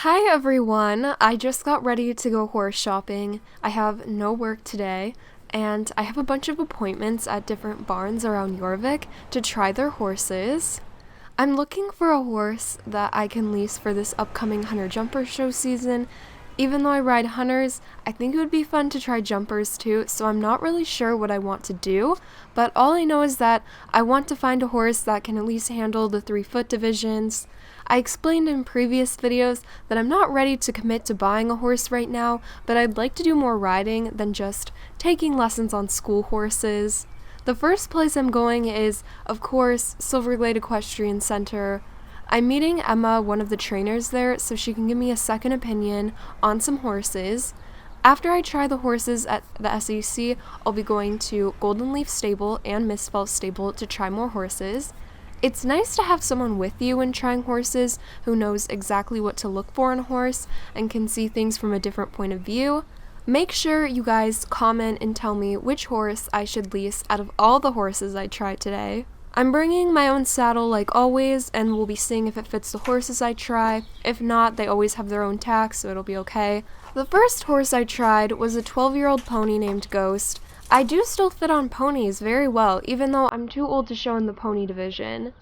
Hi everyone! I just got ready to go horse shopping. I have no work today, and I have a bunch of appointments at different barns around Jorvik to try their horses. I'm looking for a horse that I can lease for this upcoming Hunter Jumper show season. Even though I ride hunters, I think it would be fun to try jumpers too, so I'm not really sure what I want to do, but all I know is that I want to find a horse that can at least handle the 3-foot divisions. I explained in previous videos that I'm not ready to commit to buying a horse right now, but I'd like to do more riding than just taking lessons on school horses. The first place I'm going is, of course, Silverglade Equestrian Center. I'm meeting Emma, one of the trainers there, so she can give me a second opinion on some horses. After I try the horses at the SEC, I'll be going to Goldenleaf Stable and Mistfall Stable to try more horses. It's nice to have someone with you when trying horses who knows exactly what to look for in a horse and can see things from a different point of view. Make sure you guys comment and tell me which horse I should lease out of all the horses I tried today. I'm bringing my own saddle like always, and we'll be seeing if it fits the horses I try. If not, they always have their own tack, so it'll be okay. The first horse I tried was a 12-year-old pony named Ghost. I do still fit on ponies very well, even though I'm too old to show in the pony division.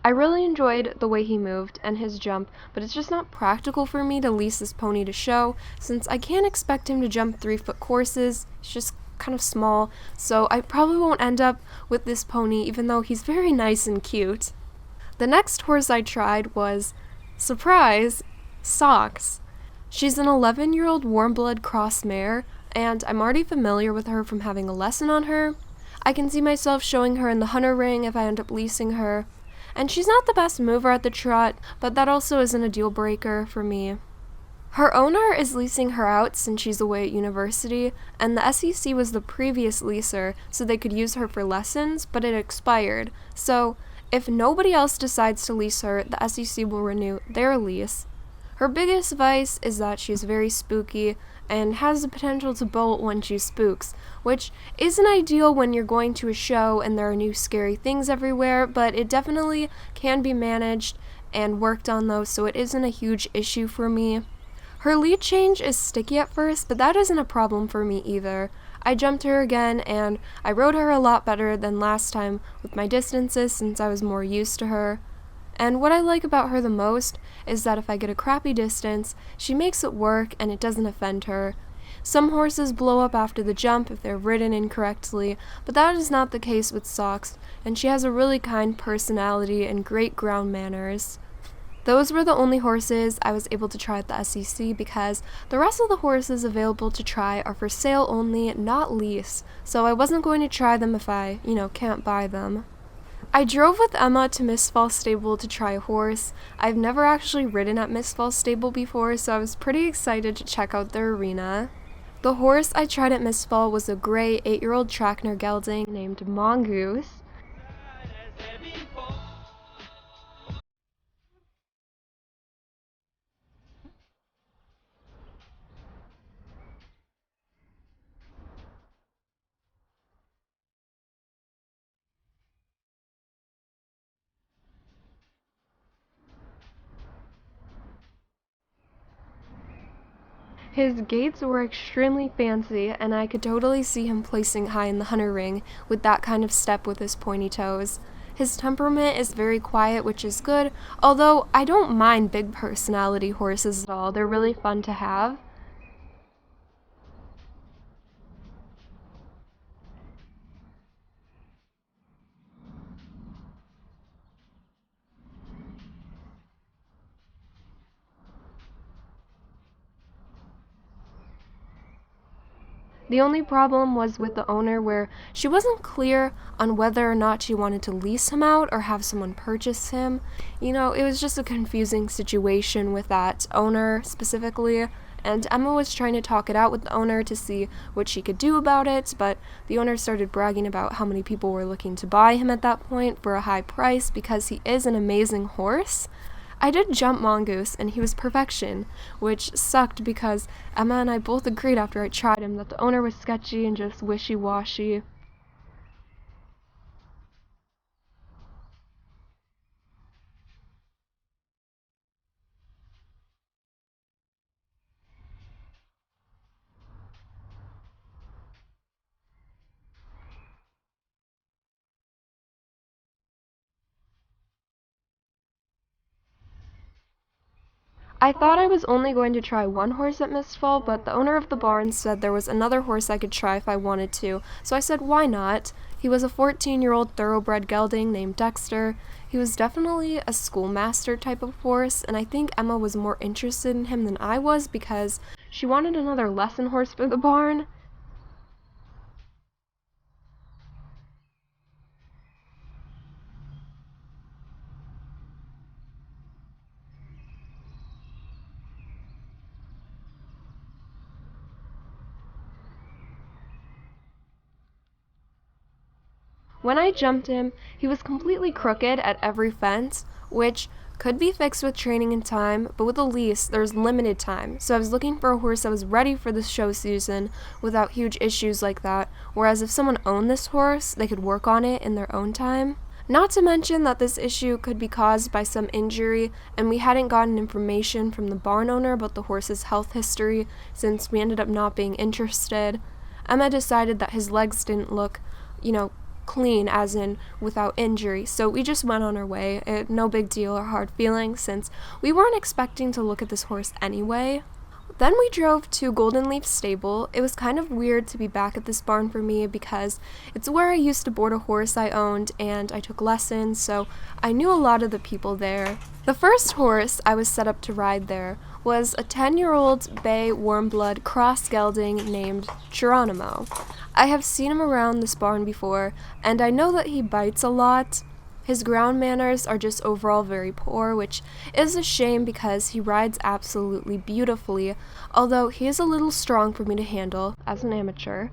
I really enjoyed the way he moved and his jump, but it's just not practical for me to lease this pony to show, since I can't expect him to jump 3-foot courses. He's just kind of small, so I probably won't end up with this pony even though he's very nice and cute. The next horse I tried was, surprise, Socks. She's an 11-year-old Warmblood cross mare, and I'm already familiar with her from having a lesson on her. I can see myself showing her in the hunter ring if I end up leasing her. And she's not the best mover at the trot, but that also isn't a deal breaker for me. Her owner is leasing her out since she's away at university, and the SEC was the previous leaser, so they could use her for lessons, but it expired. So, if nobody else decides to lease her, the SEC will renew their lease. Her biggest vice is that she's very spooky and has the potential to bolt when she spooks, which isn't ideal when you're going to a show and there are new scary things everywhere, but it definitely can be managed and worked on though, so it isn't a huge issue for me. Her lead change is sticky at first, but that isn't a problem for me either. I jumped her again, and I rode her a lot better than last time with my distances since I was more used to her. And what I like about her the most is that if I get a crappy distance, she makes it work and it doesn't offend her. Some horses blow up after the jump if they're ridden incorrectly, but that is not the case with Socks, and she has a really kind personality and great ground manners. Those were the only horses I was able to try at the SEC because the rest of the horses available to try are for sale only, not lease, so I wasn't going to try them if I, can't buy them. I drove with Emma to Mistfall Stable to try a horse. I've never actually ridden at Mistfall Stable before, so I was pretty excited to check out their arena. The horse I tried at Mistfall was a gray 8-year-old Trackner Gelding named Mongoose. His gaits were extremely fancy, and I could totally see him placing high in the hunter ring with that kind of step with his pointy toes. His temperament is very quiet, which is good, although I don't mind big personality horses at all. They're really fun to have. The only problem was with the owner where she wasn't clear on whether or not she wanted to lease him out or have someone purchase him. You know, it was just a confusing situation with that owner specifically, and Emma was trying to talk it out with the owner to see what she could do about it, but the owner started bragging about how many people were looking to buy him at that point for a high price because he is an amazing horse. I did jump Mongoose, and he was perfection, which sucked because Emma and I both agreed after I tried him that the owner was sketchy and just wishy-washy. I thought I was only going to try one horse at Mistfall, but the owner of the barn said there was another horse I could try if I wanted to, so I said why not. He was a 14-year-old thoroughbred gelding named Dexter. He was definitely a schoolmaster type of horse, and I think Emma was more interested in him than I was because she wanted another lesson horse for the barn. When I jumped him, he was completely crooked at every fence, which could be fixed with training and time, but with a lease, there's limited time, so I was looking for a horse that was ready for the show season without huge issues like that, whereas if someone owned this horse, they could work on it in their own time. Not to mention that this issue could be caused by some injury, and we hadn't gotten information from the barn owner about the horse's health history since we ended up not being interested. Emma decided that his legs didn't look, clean, as in without injury, so we just went on our way. No big deal or hard feelings since we weren't expecting to look at this horse anyway. Then we drove to Goldenleaf stable. It was kind of weird to be back at this barn for me because it's where I used to board a horse I owned and I took lessons, so I knew a lot of the people there. The first horse I was set up to ride there was a 10-year-old bay Warmblood cross gelding named Geronimo. I have seen him around this barn before, and I know that he bites a lot. His ground manners are just overall very poor, which is a shame because he rides absolutely beautifully, although he is a little strong for me to handle as an amateur.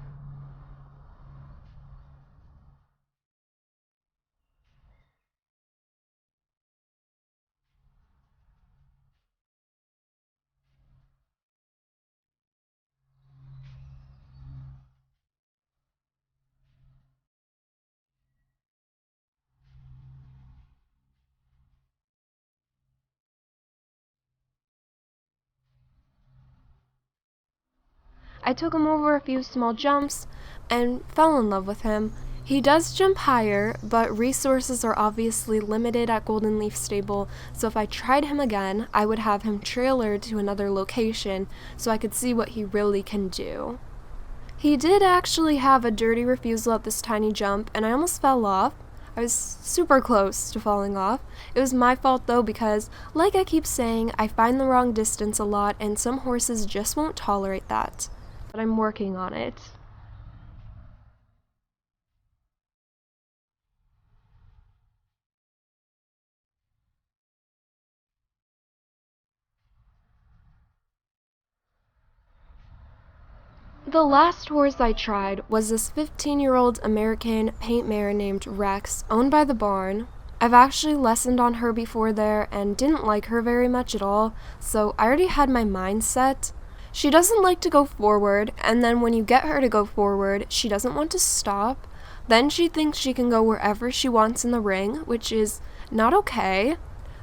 I took him over a few small jumps and fell in love with him. He does jump higher, but resources are obviously limited at Goldenleaf Stable, so if I tried him again, I would have him trailered to another location so I could see what he really can do. He did actually have a dirty refusal at this tiny jump, and I almost fell off. I was super close to falling off. It was my fault though because, like I keep saying, I find the wrong distance a lot and some horses just won't tolerate that. But I'm working on it. The last horse I tried was this 15-year-old American paint mare named Rex, owned by the barn. I've actually lessoned on her before there and didn't like her very much at all, so I already had my mind set. She doesn't like to go forward, and then when you get her to go forward, she doesn't want to stop. Then she thinks she can go wherever she wants in the ring, which is not okay.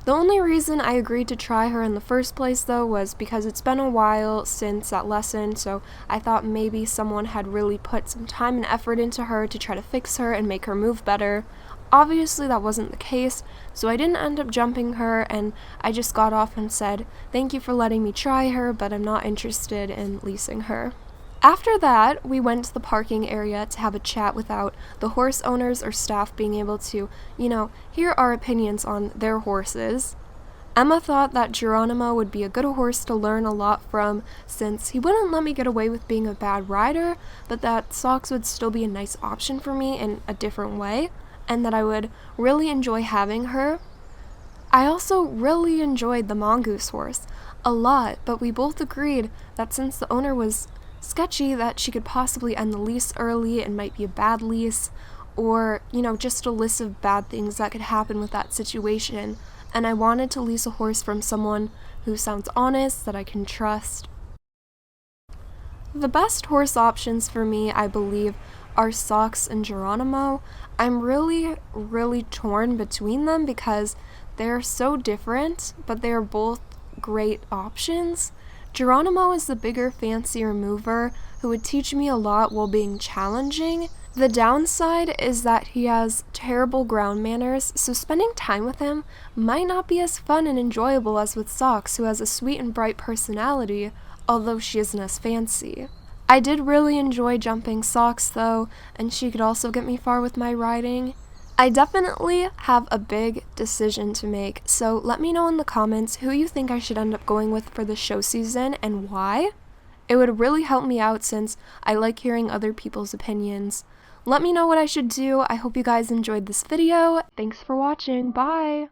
The only reason I agreed to try her in the first place, though, was because it's been a while since that lesson, so I thought maybe someone had really put some time and effort into her to try to fix her and make her move better. Obviously, that wasn't the case, so I didn't end up jumping her, and I just got off and said, "Thank you for letting me try her, but I'm not interested in leasing her." After that, we went to the parking area to have a chat without the horse owners or staff being able to, hear our opinions on their horses. Emma thought that Geronimo would be a good horse to learn a lot from, since he wouldn't let me get away with being a bad rider, but that Socks would still be a nice option for me in a different way, and that I would really enjoy having her. I also really enjoyed the mongoose horse a lot, but we both agreed that since the owner was sketchy, that she could possibly end the lease early and might be a bad lease, or, just a list of bad things that could happen with that situation, and I wanted to lease a horse from someone who sounds honest, that I can trust. The best horse options for me, I believe, are Socks and Geronimo. I'm really torn between them because they're so different, but they are both great options. Geronimo is the bigger, fancier mover who would teach me a lot while being challenging. The downside is that he has terrible ground manners, so spending time with him might not be as fun and enjoyable as with Socks, who has a sweet and bright personality, although she isn't as fancy. I did really enjoy jumping Socks though, and she could also get me far with my riding. I definitely have a big decision to make, so let me know in the comments who you think I should end up going with for the show season and why. It would really help me out since I like hearing other people's opinions. Let me know what I should do. I hope you guys enjoyed this video. Thanks for watching. Bye!